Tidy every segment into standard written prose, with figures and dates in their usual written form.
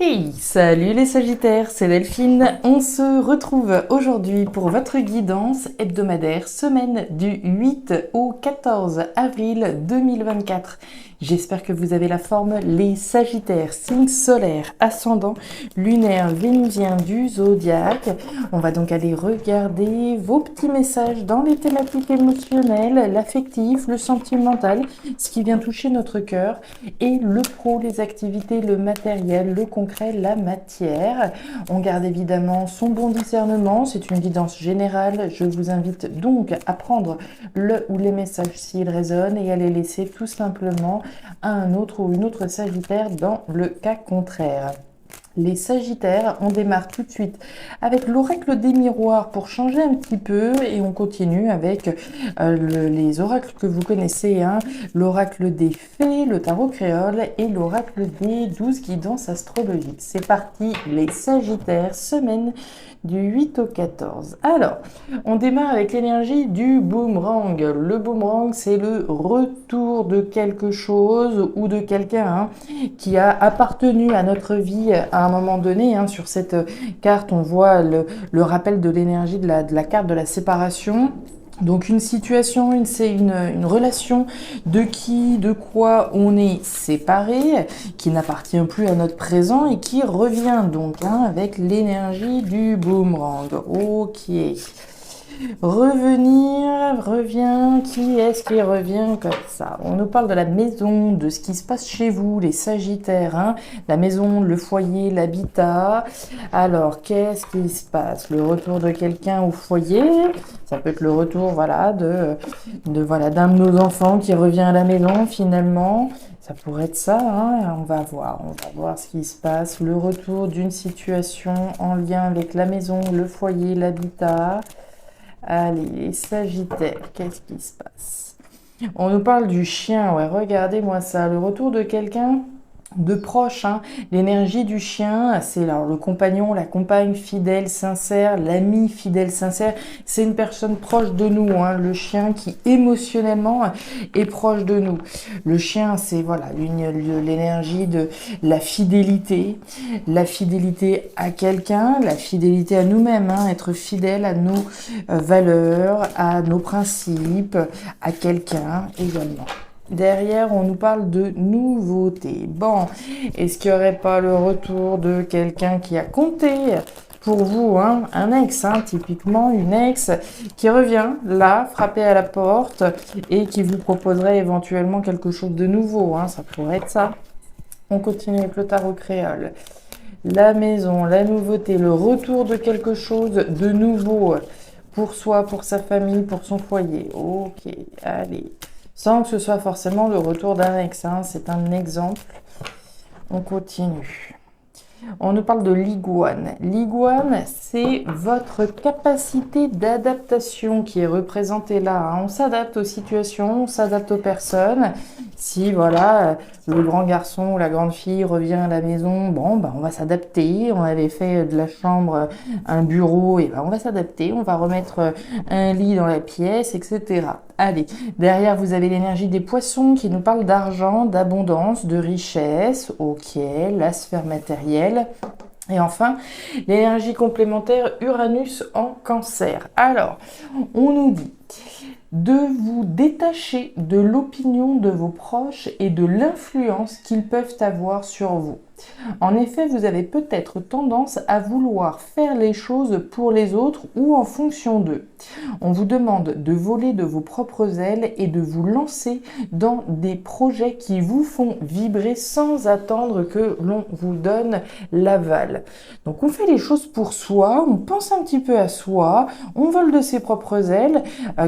Hey, salut les Sagittaires, c'est Delphine. On se retrouve aujourd'hui pour votre guidance hebdomadaire, semaine du 8 au 14 avril 2024. J'espère que vous avez la forme, les Sagittaires, signe solaire, ascendant, lunaire, vénusien du zodiaque. On va donc aller regarder vos petits messages dans les thématiques émotionnelles, l'affectif, le sentimental, ce qui vient toucher notre cœur, et le pro, les activités, le matériel, le concret, la matière. On garde évidemment son bon discernement, c'est une guidance générale. Je vous invite donc à prendre le ou les messages s'ils résonnent et à les laisser tout simplement à un autre ou une autre Sagittaire dans le cas contraire. Les Sagittaires, on démarre tout de suite avec l'oracle des miroirs pour changer un petit peu et on continue avec les oracles que vous connaissez, hein, l'oracle des fées, le tarot créole et l'oracle des 12 guidances astrologiques. C'est parti, les Sagittaires, semaine du 8 au 14. Alors, on démarre avec l'énergie du boomerang. Le boomerang, c'est le retour de quelque chose ou de quelqu'un, hein, qui a appartenu à notre vie à un moment donné. Hein. Sur cette carte, on voit le rappel de l'énergie de la carte de la séparation. Donc une situation, c'est une relation de quoi on est séparé, qui n'appartient plus à notre présent et qui revient donc, hein, avec l'énergie du boomerang. Ok. Revenir, revient, qui est-ce qui revient comme ça? On nous parle de la maison, de ce qui se passe chez vous, les Sagittaires, hein, la maison, le foyer, l'habitat. Alors, qu'est-ce qui se passe? Le retour de quelqu'un au foyer, ça peut être le retour, voilà, voilà, d'un de nos enfants qui revient à la maison finalement. Ça pourrait être ça, hein. On va voir ce qui se passe. Le retour d'une situation en lien avec la maison, le foyer, l'habitat. Allez, les Sagittaires, qu'est-ce qui se passe? On nous parle du chien, ouais, regardez-moi ça, le retour de quelqu'un de proche, hein. L'énergie du chien, c'est alors le compagnon, la compagne fidèle, sincère, l'ami fidèle, sincère, c'est une personne proche de nous, hein. Le chien qui émotionnellement est proche de nous. Le chien, c'est voilà l'énergie de la fidélité à quelqu'un, la fidélité à nous-mêmes, hein. Être fidèle à nos valeurs, à nos principes, à quelqu'un également. Derrière, on nous parle de nouveauté. Bon, est-ce qu'il n'y aurait pas le retour de quelqu'un qui a compté pour vous, hein, un ex, hein, typiquement une ex qui revient là, frapper à la porte et qui vous proposerait éventuellement quelque chose de nouveau, hein, ça pourrait être ça. On continue avec le tarot créole. La maison, la nouveauté, le retour de quelque chose de nouveau pour soi, pour sa famille, pour son foyer. Ok, allez. Sans que ce soit forcément le retour d'un ex, hein, c'est un exemple. On continue. On nous parle de l'iguane. L'iguane, c'est votre capacité d'adaptation qui est représentée là, hein. On s'adapte aux situations, on s'adapte aux personnes. Si voilà, le grand garçon ou la grande fille revient à la maison, bon, on va s'adapter. On avait fait de la chambre un bureau, et on va s'adapter. On va remettre un lit dans la pièce, etc. Allez, derrière vous avez l'énergie des poissons qui nous parle d'argent, d'abondance, de richesse. Ok, la sphère matérielle. Et enfin, l'énergie complémentaire Uranus en Cancer. Alors, on nous dit de vous détacher de l'opinion de vos proches et de l'influence qu'ils peuvent avoir sur vous. En effet, vous avez peut-être tendance à vouloir faire les choses pour les autres ou en fonction d'eux. On vous demande de voler de vos propres ailes et de vous lancer dans des projets qui vous font vibrer sans attendre que l'on vous donne l'aval. Donc on fait les choses pour soi, on pense un petit peu à soi, on vole de ses propres ailes,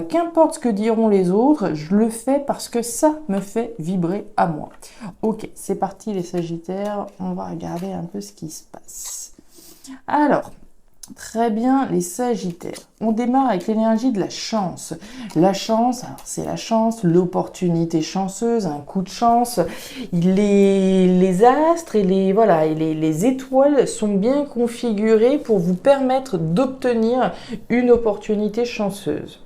qu'importe ce que diront les autres, je le fais parce que ça me fait vibrer à moi. Ok, c'est parti les Sagittaires, on va regarder un peu ce qui se passe. Alors, très bien, les Sagittaires. On démarre avec l'énergie de la chance. La chance, c'est la chance, l'opportunité chanceuse, un coup de chance. Les astres et les étoiles sont bien configurés pour vous permettre d'obtenir une opportunité chanceuse.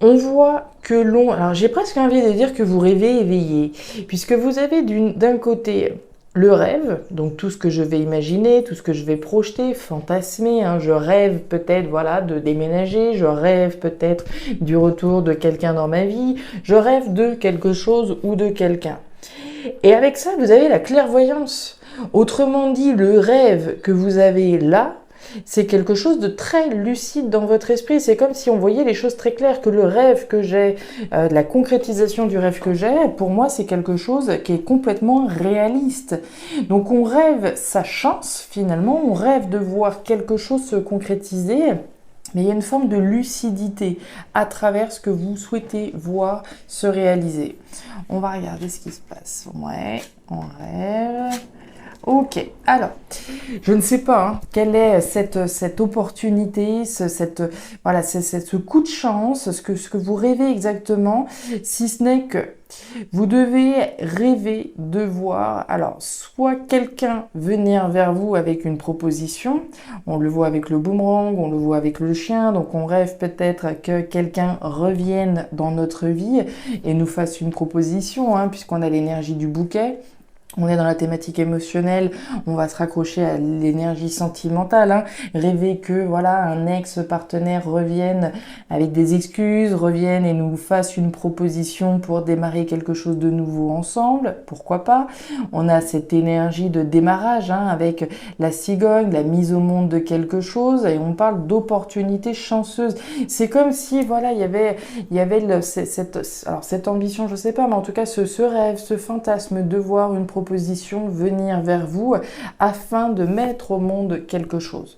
On voit que alors j'ai presque envie de dire que vous rêvez éveillé, puisque vous avez d'un côté Le rêve, donc tout ce que je vais imaginer, tout ce que je vais projeter, fantasmer, hein, je rêve peut-être voilà de déménager, je rêve peut-être du retour de quelqu'un dans ma vie, je rêve de quelque chose ou de quelqu'un. Et avec ça, vous avez la clairvoyance. Autrement dit, le rêve que vous avez là, c'est quelque chose de très lucide dans votre esprit. C'est comme si on voyait les choses très claires, que le rêve que j'ai, la concrétisation du rêve que j'ai, pour moi, c'est quelque chose qui est complètement réaliste. Donc on rêve sa chance, finalement, on rêve de voir quelque chose se concrétiser. Mais il y a une forme de lucidité à travers ce que vous souhaitez voir se réaliser. On va regarder ce qui se passe. Ouais, on rêve. Ok, alors, je ne sais pas quelle est cette opportunité, voilà, ce coup de chance, ce que vous rêvez exactement, si ce n'est que vous devez rêver de voir, alors, soit quelqu'un venir vers vous avec une proposition, on le voit avec le boomerang, on le voit avec le chien, donc on rêve peut-être que quelqu'un revienne dans notre vie et nous fasse une proposition, puisqu'on a l'énergie du bouquet. On est dans la thématique émotionnelle, on va se raccrocher à l'énergie sentimentale, rêver que voilà un ex-partenaire revienne avec des excuses, revienne et nous fasse une proposition pour démarrer quelque chose de nouveau ensemble, pourquoi pas. On a cette énergie de démarrage avec la cigogne, la mise au monde de quelque chose, et on parle d'opportunités chanceuses. C'est comme si voilà il y avait cette ambition, je sais pas, mais en tout cas ce rêve, ce fantasme de voir une proposition venir vers vous afin de mettre au monde quelque chose.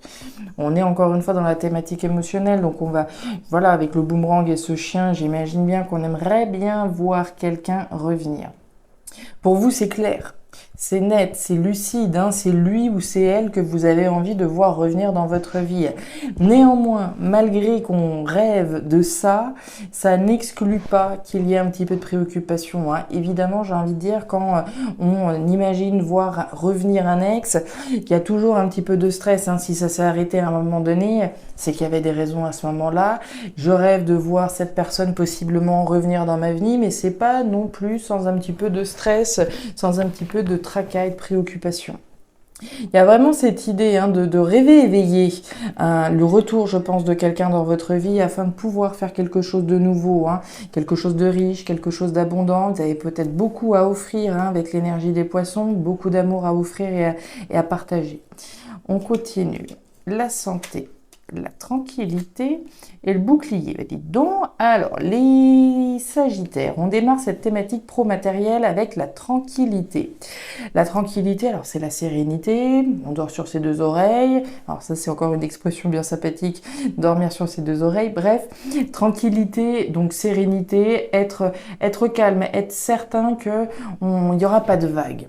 On est encore une fois dans la thématique émotionnelle, donc on va, voilà, avec le boomerang et ce chien, j'imagine bien qu'on aimerait bien voir quelqu'un revenir. Pour vous, c'est clair. C'est net, c'est lucide, c'est lui ou c'est elle que vous avez envie de voir revenir dans votre vie. Néanmoins, malgré qu'on rêve de ça, ça n'exclut pas qu'il y ait un petit peu de préoccupation. Évidemment, j'ai envie de dire, quand on imagine voir revenir un ex, il y a toujours un petit peu de stress. Si ça s'est arrêté à un moment donné, c'est qu'il y avait des raisons à ce moment-là. Je rêve de voir cette personne possiblement revenir dans ma vie, mais c'est pas non plus sans un petit peu de stress, sans un petit peu de tracas et de préoccupation. Il y a vraiment cette idée de rêver éveillé, le retour, je pense, de quelqu'un dans votre vie afin de pouvoir faire quelque chose de nouveau, quelque chose de riche, quelque chose d'abondant. Vous avez peut-être beaucoup à offrir avec l'énergie des poissons, beaucoup d'amour à offrir et à partager. On continue. La santé, la tranquillité et le bouclier. Dites donc, alors, les Sagittaires, on démarre cette thématique pro-matérielle avec la tranquillité. La tranquillité, alors c'est la sérénité, on dort sur ses deux oreilles, alors ça c'est encore une expression bien sympathique, dormir sur ses deux oreilles, bref, tranquillité, donc sérénité, être calme, être certain qu'il n'y aura pas de vagues.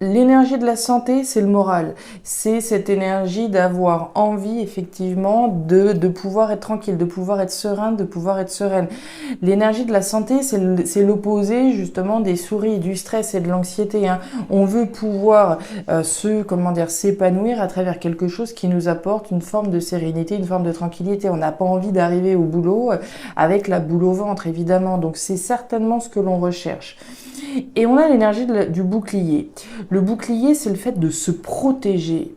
L'énergie de la santé, c'est le moral. C'est cette énergie d'avoir envie, effectivement, de pouvoir être tranquille, de pouvoir être serein, de pouvoir être sereine. L'énergie de la santé, c'est l'opposé, justement, des souris, du stress et de l'anxiété. On veut pouvoir s'épanouir à travers quelque chose qui nous apporte une forme de sérénité, une forme de tranquillité. On n'a pas envie d'arriver au boulot avec la boule au ventre, évidemment. Donc, c'est certainement ce que l'on recherche. Et on a l'énergie du bouclier. Le bouclier, c'est le fait de se protéger.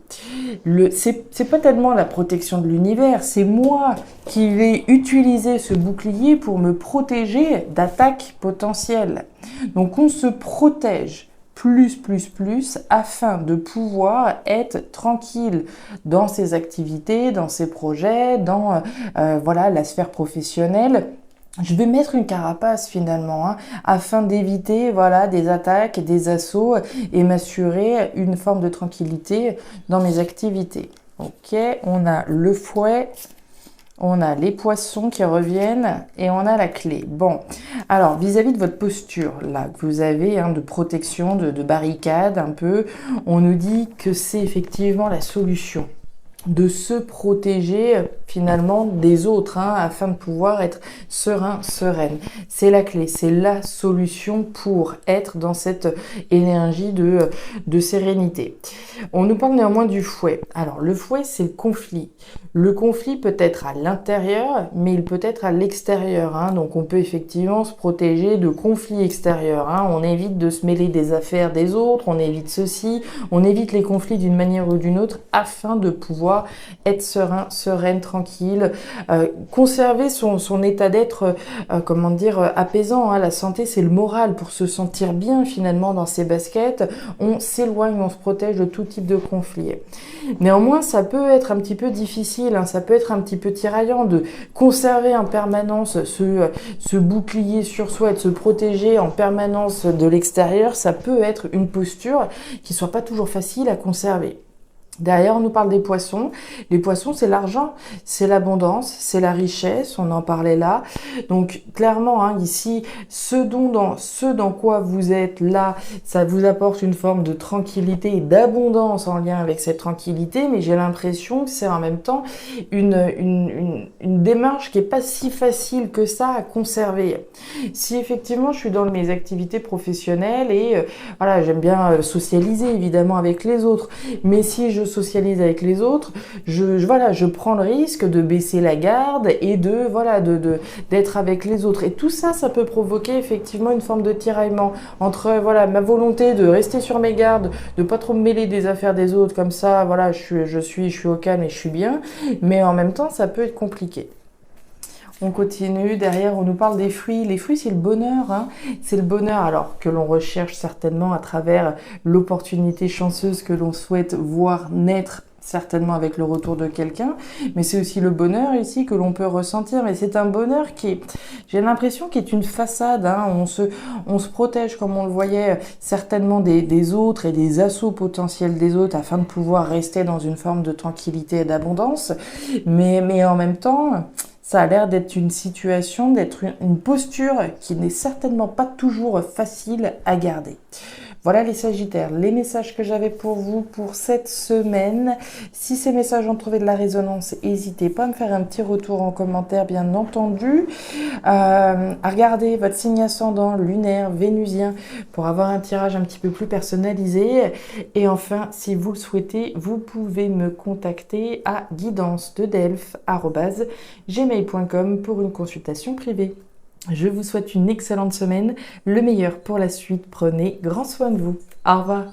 C'est pas tellement la protection de l'univers, c'est moi qui vais utiliser ce bouclier pour me protéger d'attaques potentielles. Donc on se protège plus, afin de pouvoir être tranquille dans ses activités, dans ses projets, dans la sphère professionnelle. Je vais mettre une carapace finalement, afin d'éviter des attaques, des assauts et m'assurer une forme de tranquillité dans mes activités. Ok, on a le fouet, on a les poissons qui reviennent et on a la clé. Bon, alors vis-à-vis de votre posture là que vous avez de protection, de barricade un peu, on nous dit que c'est effectivement la solution. de se protéger finalement des autres, hein, afin de pouvoir être serein, sereine. C'est la clé, c'est la solution pour être dans cette énergie de sérénité. On nous parle néanmoins du fouet. Alors le fouet, c'est le conflit. Le conflit peut être à l'intérieur, mais il peut être à l'extérieur, hein. Donc on peut effectivement se protéger de conflits extérieurs, hein. On évite de se mêler des affaires des autres, on évite ceci, on évite les conflits d'une manière ou d'une autre afin de pouvoir être serein, sereine, tranquille, conserver son état d'être, apaisant, hein. La santé, c'est le moral. Pour se sentir bien finalement dans ses baskets, on s'éloigne, on se protège de tout type de conflit. Néanmoins, ça peut être un petit peu difficile, hein, ça peut être un petit peu tiraillant de conserver en permanence ce bouclier sur soi et de se protéger en permanence de l'extérieur. Ça peut être une posture qui soit pas toujours facile à conserver. Derrière, on nous parle des poissons. Les poissons, c'est l'argent, c'est l'abondance, c'est la richesse, on en parlait là. Donc, clairement, hein, ici, ce dans quoi vous êtes là, ça vous apporte une forme de tranquillité et d'abondance en lien avec cette tranquillité, mais j'ai l'impression que c'est en même temps une démarche qui est pas si facile que ça à conserver. Si effectivement, je suis dans mes activités professionnelles et voilà, j'aime bien socialiser évidemment avec les autres, mais si je socialise avec les autres, je prends le risque de baisser la garde et d'être avec les autres. Et tout ça, ça peut provoquer effectivement une forme de tiraillement entre ma volonté de rester sur mes gardes, de pas trop me mêler des affaires des autres, comme ça, je suis au calme et je suis bien, mais en même temps, ça peut être compliqué. On continue, derrière on nous parle des fruits. Les fruits, c'est le bonheur, hein. C'est le bonheur alors que l'on recherche certainement à travers l'opportunité chanceuse que l'on souhaite voir naître, certainement avec le retour de quelqu'un, mais c'est aussi le bonheur ici que l'on peut ressentir, mais c'est un bonheur qui est, j'ai l'impression, qui est une façade, hein. On se protège, comme on le voyait, certainement des autres et des assauts potentiels des autres afin de pouvoir rester dans une forme de tranquillité et d'abondance, mais en même temps, ça a l'air d'être une situation, d'être une posture qui n'est certainement pas toujours facile à garder. Voilà les Sagittaires, les messages que j'avais pour vous pour cette semaine. Si ces messages ont trouvé de la résonance, n'hésitez pas à me faire un petit retour en commentaire, bien entendu. À regarder votre signe ascendant, lunaire, vénusien, pour avoir un tirage un petit peu plus personnalisé. Et enfin, si vous le souhaitez, vous pouvez me contacter à guidance-de-delphes@gmail.com pour une consultation privée. Je vous souhaite une excellente semaine, le meilleur pour la suite. Prenez grand soin de vous. Au revoir.